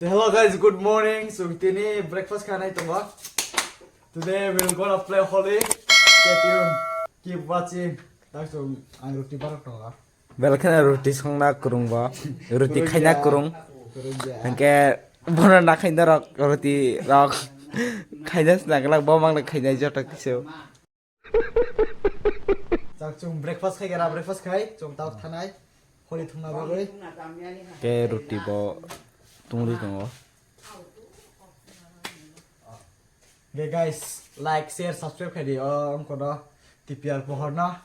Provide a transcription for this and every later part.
Hello guys, good morning. So today breakfast khana tonga. Today we're gonna play Holi. Stay tuned. Keep watching. Thanks so ang roti barak tonga. Welcome roti songna kurung ba. Roti khaina kurung. Angke bona na khaina roti rok. Khaina snaglak ba mangla khaina jota kiso. Tak chung breakfast khai. Chung tau thanai. Holi thungna bagoi. Ke roti bo tungri tongo. Okay guys, like, share, subscribe khai di ko da tprpohor02.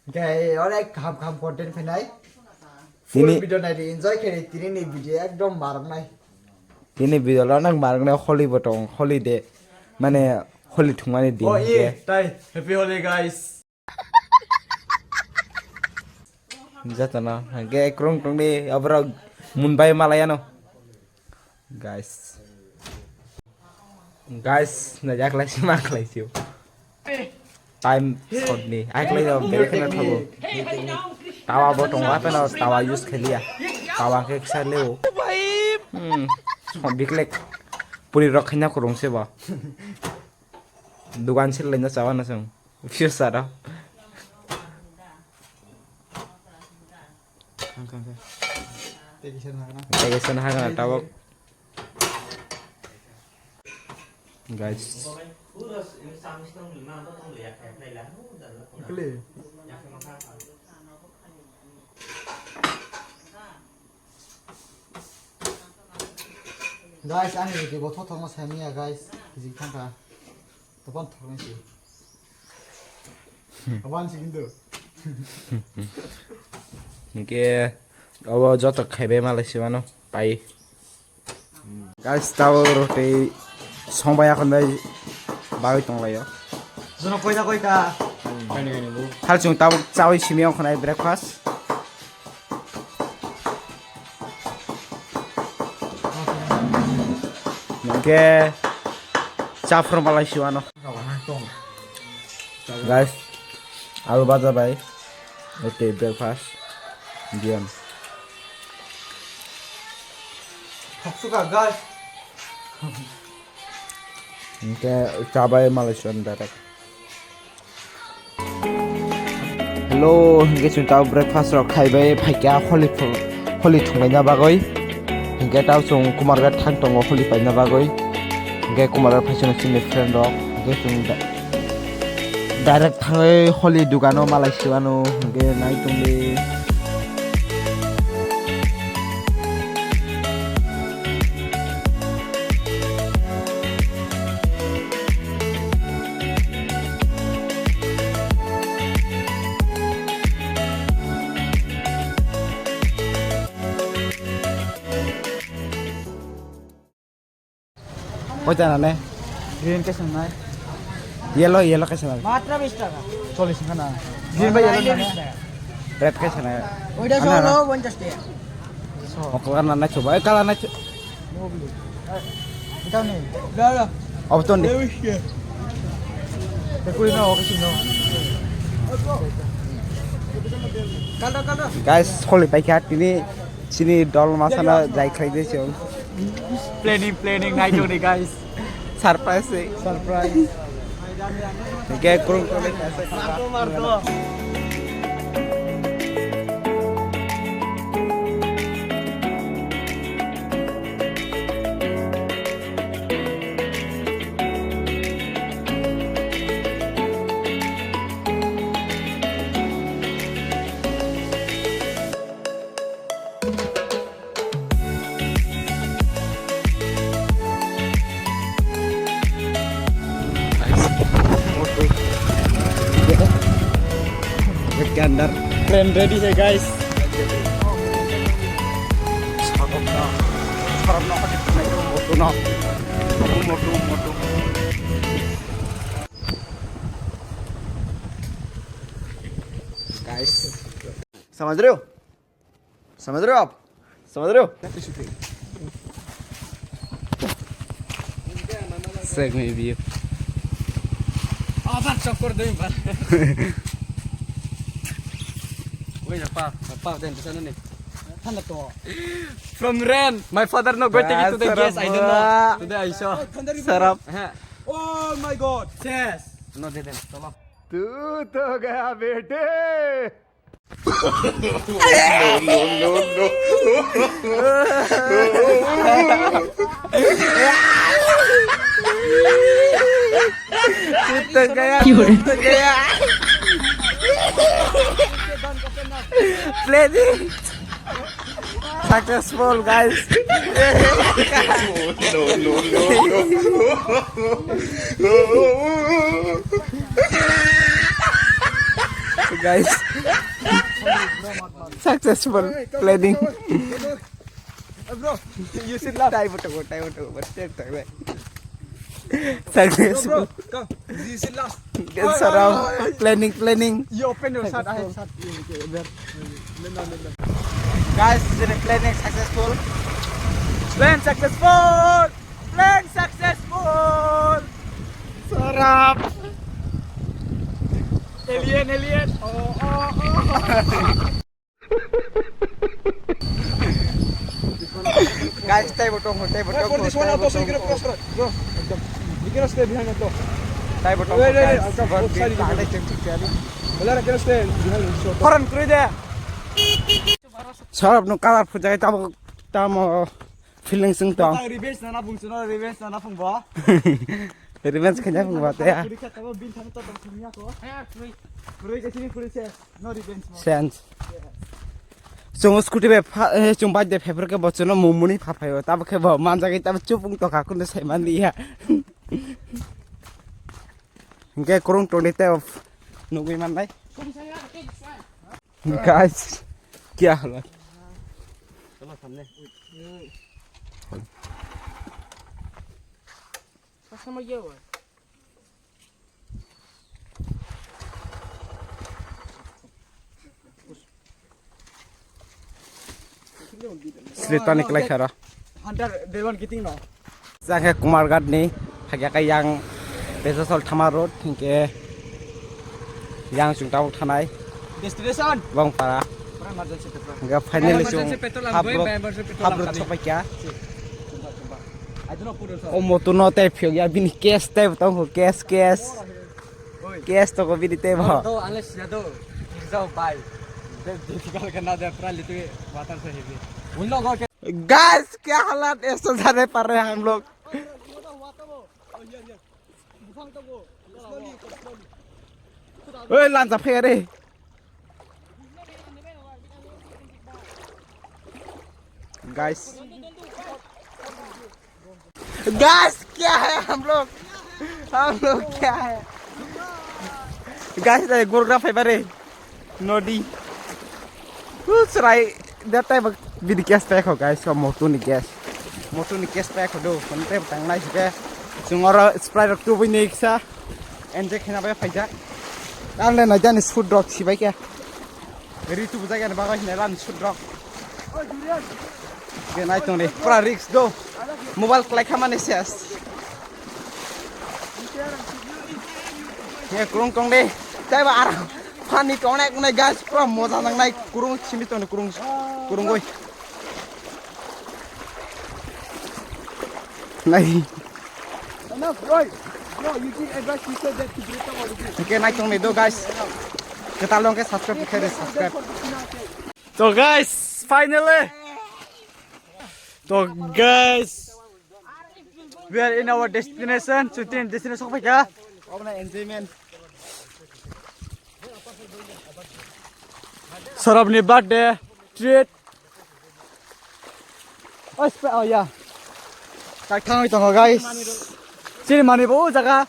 Okay, alright kham content phenai. Full video nai enjoy khai tini ni video ekdom marak nai. Ini video la nang marang na Holi botong Holi de mane Holi thungmani din. Oh yeah, tai happy Holi guys. Jatana angke krung krung ni abra munbai malayano. Guys na jak lai sima lai siu time shot ni ai lai do bel khana thabo tawa botong wa pe no tawa use khelia tawa ke sa leo so biklek puri rok khina ko rong se ba dukan se lai na chawa na sang fiu sa da tegesan ha na tawa guys Guys, anh thì cái bộ thuốc thông nó xem nha guys, cái gì không cả, tập ban thuốc này gì, tập ban gì cũng được. 이게 저도 개배 말레시아노 바이 guys tao roti 성바야 건데 바위 동라요 Giờ quay ra cả. 할중 tao 짜위 치명 코나이 breakfast 이게 saffron 말레시아노 guys 아루 바자 바이 roti breakfast diam 박수가 guys. 이게 짜바이 말레시안 다렉 hello 이게 지금 tao breakfast ro khaibai phaikya holi thunglaina bagoi 이게 tao chung kumarga thang tongo holi paina bagoi 이게 kumarga phaisona chini friend rok 이게 chung direct thangai holi dugano malaysiano 이게 nai tungli Kota nane? Green कैसे ना है? Yellow कैसे nane? मात्र 20 টাকা 40 खाना. Green by yellow ना है? Red कैसे nane? ওইটা হলো 50 টাকা Oklar nane coba, kalah nane. Kita nih. দাও Opton di. Tekuli na okay sino. কালো Guys, holi paikhat ini sini dol masana jai khai dei chong. Planning night nih guys. Surprise. Surprise. Kayak kurung kurung Marto. ke andar. Plan ready है guys. Guys, समझ रहे हो? समझ रहे हो आप? समझ रहे हो? Seg में भी Apa cokor deh mbak. Woi apa dan di sana nih. Tanda to. From Ren, my father no go take it to the guest. I don't know. Today I saw. Sarap. Oh my God. Yes. No didn't. Chalo. तू तो गया बेटे तो गया planning successful guys guys successful planning Bro, you sit last. time to go but successful Come. You sit last. it's around planning You open your shirt. I have shirt. guys the planning successful Plan successful. sarap Alien. guys time to go For this one also, so you cannot cross. Bro, you cannot stay behind the door. time to Wait, I'll come both sides. Wala, I cannot stay behind the door. Foreign crew there. sarap no colorful jay tam feeling sing to Revenge na bungsu no revenge na phungbo. revenge kanya pung ba ya Kuri ka tawo bin thang to tong sumya ko. Kuri ka sini kuri se. No revenge mo. sense chung scooty be chung ba de paper ke bochno mumuni phapayo tab ke ba manja ke tab chupung to ka kun sai man dia ke kurung to te of nugui man dai guys क्या हालत Chalo samne. Kasama yawa. Cerita niklai khara Hunter they want getting no. janghe kumargat ni hagya ka yang besosol thama road thingke yang sungtau thanai Destination. bang para Emergency petrol. ga finally sung Emergency petrol I'm going by emergency petrol. habrot sopai kya I don't know put it. omo tu no te phyo ya bini cash te tong ho cash to ko bini te ba Though unless you do exam by the difficult करना दे अपना लेते हुए water से heavy उन लोगों के guys क्या हालत ऐसा जाने पड़ रहे हैं हम लोग ओए लांचा फेरे guys क्या है हम लोग क्या है guys गुरगा फेबरे नोडी serai that time with gas pack ho guys so motu ni gas pack ho do konte tang nai ke sungora sprite tu bini iksa enje khina ba phaija dan le na jan food drug si bai ke ri tu buja ga ba ga ne ran food drug ke nai tong le pura risk do mobile klai khamane ses ye kurung tong de tai ba ara Pani tonek nai guys pro moza nang nai kurung sini to kurung goi nai No, bro, you did advise people that to break up all of this. okay nai tong me do guys kita long ke subscribe So guys, finally. So guys, we are in our destination. Shooting destination apa ya? अपना enjoyment Sarabni birthday treat. Oh yeah. kai thang oi tong guys Sini mani bu jaga.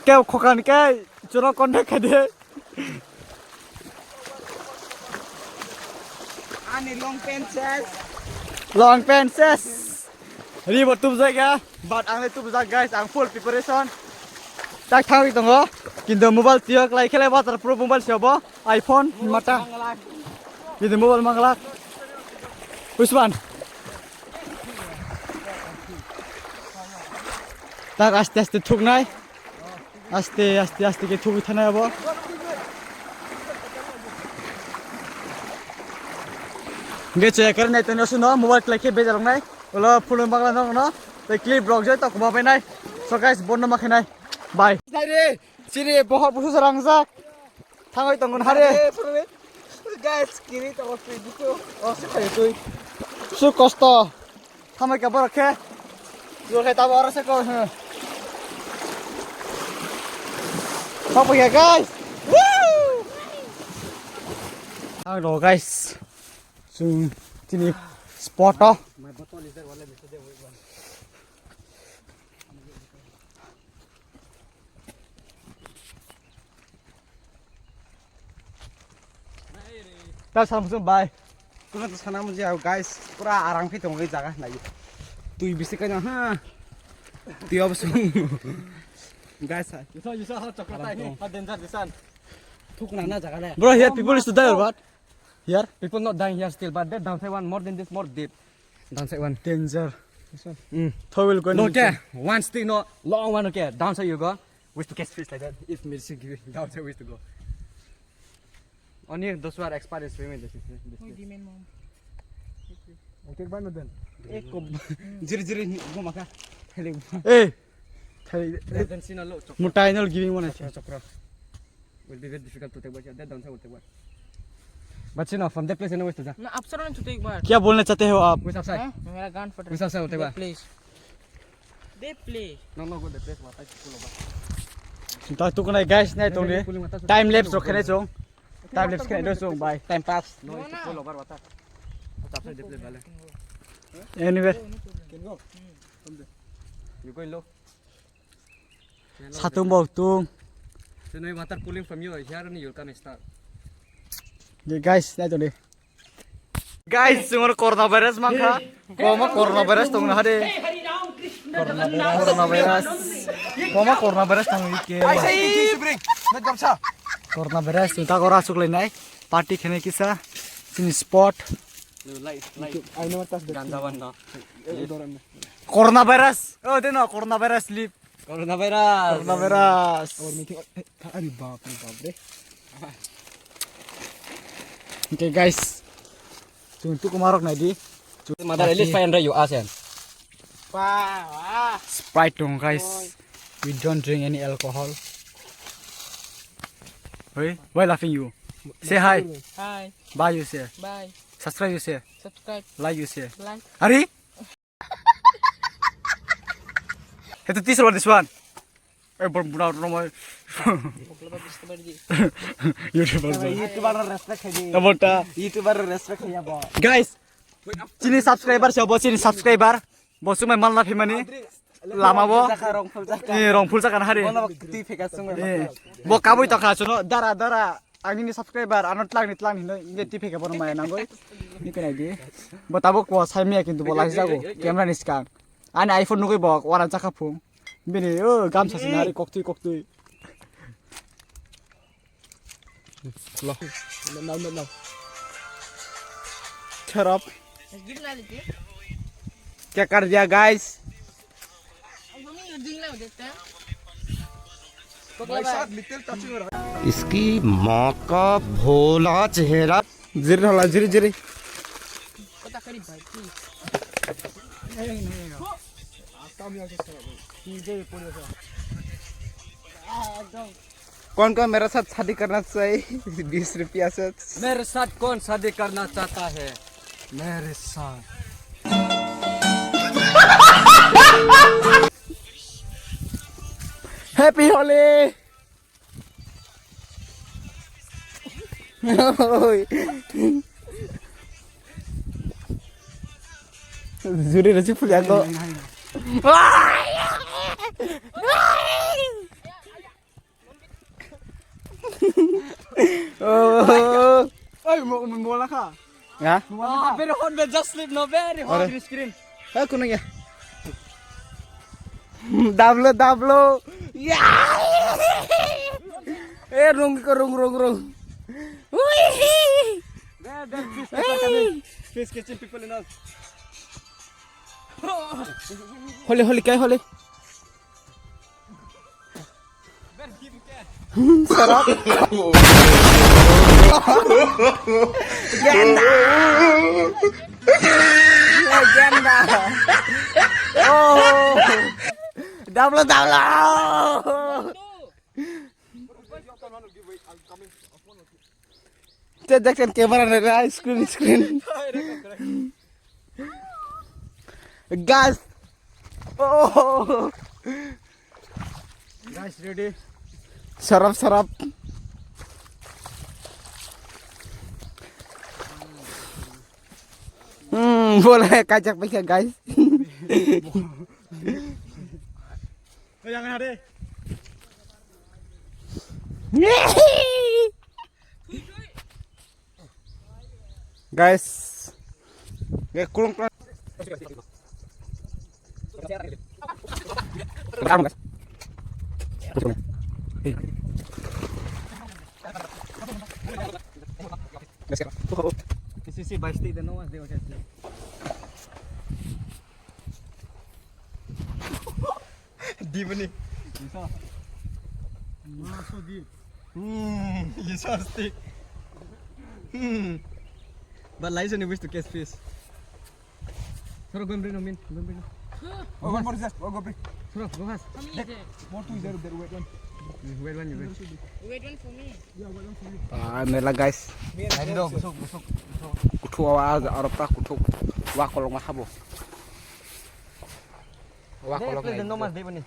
Kau khokan kai churo contact kade. ani Long fences. Ribut tu jaga. But ang tu jaga guys, ang full preparation. Tak thang itu ngo. Kinto mobile tiak lai kele waterproof mobile siapa? iPhone mata. Kinto mobile manglak. Usman. Tak aste thuk nai. Aste ke thuk thana abo. Nge check kar nai to no suno mobile klai ke bejalong nai. Ulo phulung bangla no no. Te clip blog jai to kuma pai nai. So guys bonno ma khenai. Bye. Nai re. Chiri bohor busu sarang jak. Thangoi tongon hare. Guys, kiri to ko pidiku. Oh, sekali tu. Su kosto. Thamai ka bor khe. Yo khe ta bor se ko. Sao bây giờ guys? Woo! Hello guys. Sung sini spot đó. Tao sang sung bye. Kuna to sana mujhe ao guys. Pura arang phi tongai jaga nai. Tu bisi ka na ha. Tu ab sung. Guys, You saw how chocolate ni. How dangerous this one. thuk na na jaga le. Bro, here people is to die or what? Here? People not dying here still, but that downside one more than this, more deep. Downside one. Danger. Mm. Thou will go No, okay. One still no long one. Okay, downside you go. Wish to catch fish like that. If medicine give you downside, wish to go. Only those who are expert in swimming. This. Okay, bye, then. Ek ko jiri go maka. Hey. Then see no low. Mutai not giving one. Chokra. Will be very difficult to take, but that downside will take one. But you know, from that place, you know where to go. No, upside to take back. क्या बोलना चाहते हो आप? Which outside? मेरा गान फट Which outside will take They one? place. They play. No, go the place. What I pull over. Tahu tu kena guys ni tu ni. Time lapse rok kena cong. Time lapse kena dulu cong. Bye. Time pass. No, it's pull over. What? What's outside the place, vale? Anywhere. Can go. You going low. Satu bau tu. So now water pulling from you here and you'll come and start. Ye guys ni tu ni. Guys, semua coronavirus mangka. Koma coronavirus tu ngah de. Coronavirus. Koma coronavirus tu ngah ke. Coronavirus tu tak orang asuk lain party kene kisah. Sini spot. Light. I know what's the ganda one now. Coronavirus. Oh, tu no coronavirus sleep. Coronavirus. Coronavirus. Or meeting. Ari baap re. Okay guys. Untuk kumarok nadi. Mother, at least 500 you ask him. Sprite dong guys. We don't drink any alcohol. Hey, why laughing you? Say hi. Hi. Bye you say. Bye. Subscribe you say. Subscribe. Like you say. Like. Ari? Itu teaser this one. Berbudak rumah. YouTuber. YouTuber respect hai. Tabota. YouTuber respect hai ba. Guys. Sini subscriber siapa sini subscriber? Bosu main malah fimani. Lama bo. Rong full sakan hari. Ti fekas sung. Bo kabui tak kasuno. Dara. Angin ni subscriber. Anot lang ni. Ti fekas bono main nangoi. Ni kena di. Bo tabuk bo sai mia kintu bo lagi jago. Kamera ni sekarang. Ani iPhone nukui bo orang cakap pun. Bini, gam sa sinari koktui. No. Shut up. क्या कर दिया guys? इसकी माँ का भोला चेहरा Jiri Kota kari bhai, please. कौन मेरे साथ शादी करना चाहिए 20 रुपया से मेरे साथ कौन शादी करना चाहता है मेरे साथ happy Holi Zuri rasi punya kok. Oh, mau bola kah? Ya. very hot man just sleep no very hot Ore. screen aku nanya Dablo. ya rung fish catching people in us Holi क्या Holi Sarap. Ganda. Ganda. Oh. Double. Dekat kamera na screen. Guys. Oh. Guys, ready? Sarap. Boleh kacak pakai guys. Jangan ada. Guys. Kurung. Guys. Sisi by state no one they will get. Deep ni. Bisa. Masuk deep. You saw stick. But license you wish to catch fish. Soro go bring no min. Oh, one more just. Oh, go bring. Soro go has. More two there. Wait one. Wait one you wait. Wait one for me. Nela guys. Ini dong busuk. Kutu awas Arab tak kutu. Wah kolong mahabo. Wah kolong. Play the normal day ni.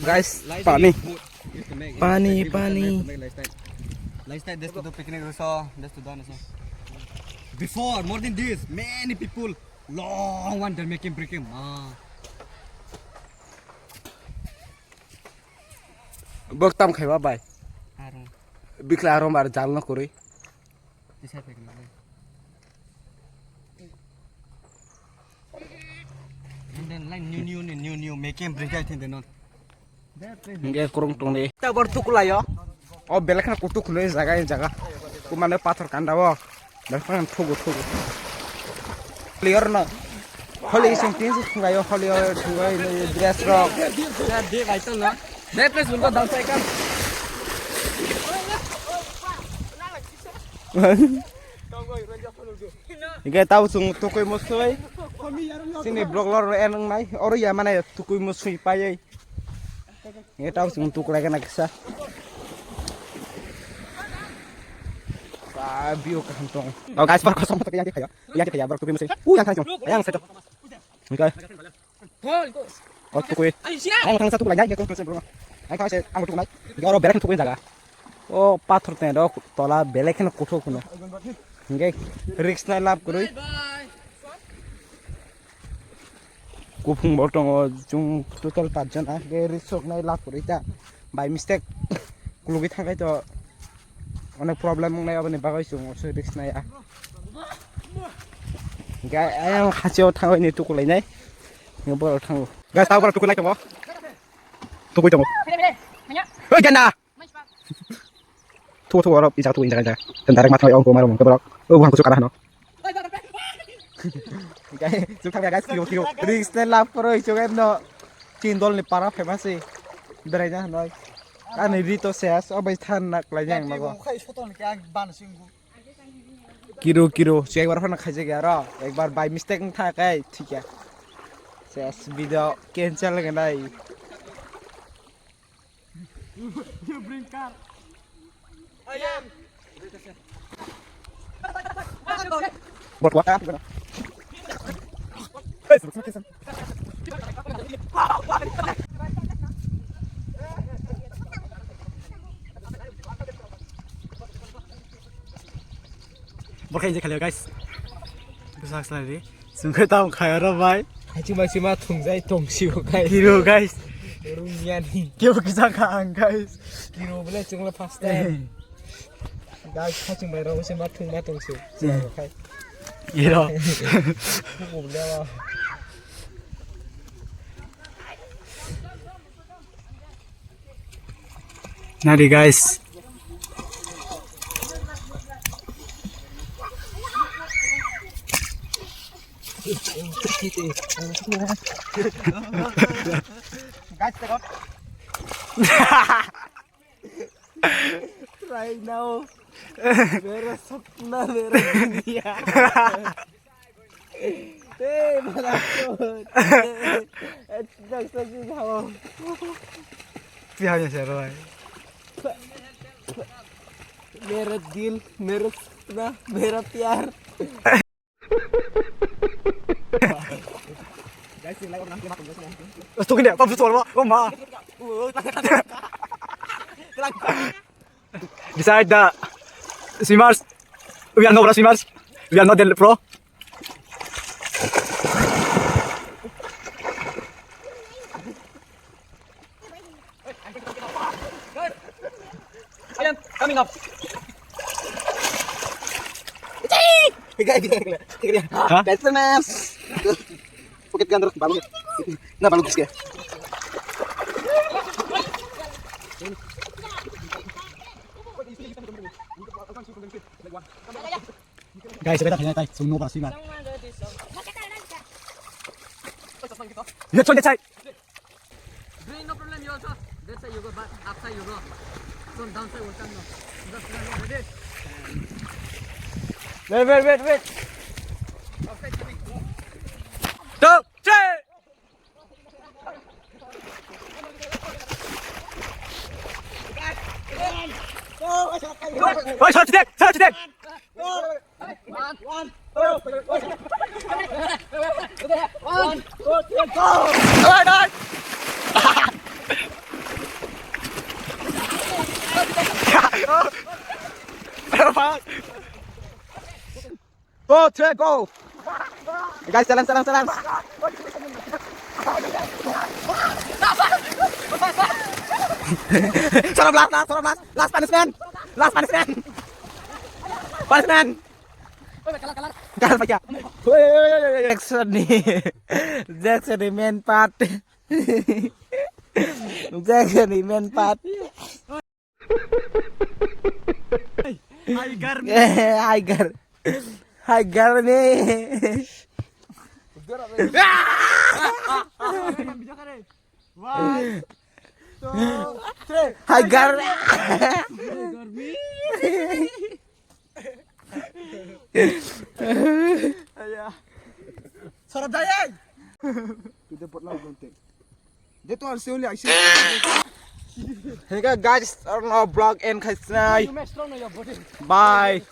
Guys, pani. Lifestyle this to do picnic also, this to done also. Before, more than this, many people long one they're making breaking. Bok tam khaiba bai. Aram. Bikla aram ar jal na kori. This is picnic. And then like new making break I think they not. Nge kurung tong ni. Ta bor tukula yo. Oh belak na kutu khule jaga. Ku mane pathor kanda bo. Belak thugu. Clear na. Holi sing tin su khunga yo holi thungai dress rock. That day I tell na. That place will go down cycle. Nge tahu sung tukui musui. Sini blog lor enang nai. Oro ya mana tukui musui payai. Nge tahu sung tukul lagi nak kisah. View ke kantong. Oh guys, baru kosong pakai yang dikaya. Yang dikaya baru tukui musui. Yang kacung. Yang satu. Oke. Oh tukui. Yang tang satu lagi. Yang kosong bro. Yang kau saya anggur tukui nai. Oro berak tukui jaga. Oh pathor teh do tola belek na kutu kuna. Nge risk na lap kurui. Kupung botong jung total 5 জন ge risk na lap kurui ta. By mistake kulugi thangai to অনেক problem নাই আপনি বাগাইছো অসে risk নাই গাই আম খাচিও থাঙই নি টুকুলাই নাই বড় থাঙো গাই তাও বড় টুকুলাই থাঙো টুকুই থাঙো ওই কেনা থু আর ইজা টুকুই জায়গা তেন ডাইরেক্ট মাথা অঙ্ক মারো মঙ্ক বড় ও ভাঙ কিছু কারা হানো গাই জুক থাঙা গাইস কিও রিস্ক না লাভ করো ইছো গাই ন চিন দল নি পারা ফেমাসে বেরাই না নয় Kan rito ses obai than nak lajang mago kiro so ekbar phana khaije ge aro ekbar by mistake tha kai thik hai ses video cancel ge nai you bring car ayam bot what up Berkain je kali guys. Besar sekali. Sungguh tahu kaya ramai. cuma thungjai tongsiu kai Kiro guys. runya ni Kiro kita kan guys. kiro bela chungla first time guys khachung bai ro sima thungma tongsiu kai Kiro. boblewa Nari guys. Guys, take out. Right now, मेरा सपना मेरा दुनिया. Hey, malah kot. Dah saja jauh. Pihaknya siapa? मेरा दिल, मेरा सपना, मेरा प्यार. Guys, sila ko nang makan guys. Gusto ko niya, pabusol mo. Oh ma. Decide the swimmers. We are not swimmers. We are not the pro. Ayan, coming up. Hah? Petronas. Pukit kan terus balung. Nah balung kisah. Guys, kita kaya tayo. Suno para swimmer. Let's on that side. Doing no problem, you also. That's side you go, but upside you go. So downside will come now. Just ready. Wait. Upside coming. 2, 3. Oh, shot deck. Go, Trey, go. Guys, jalan. Sorry, last punishment. Kalah pakai. Jackson di main part. Jackson di main part. Hagar nih. Hagar. Sarap dayay. Kita buat lagu nanti. Dia tu harus ulik asyik. Hey guys, our vlog end. Bye.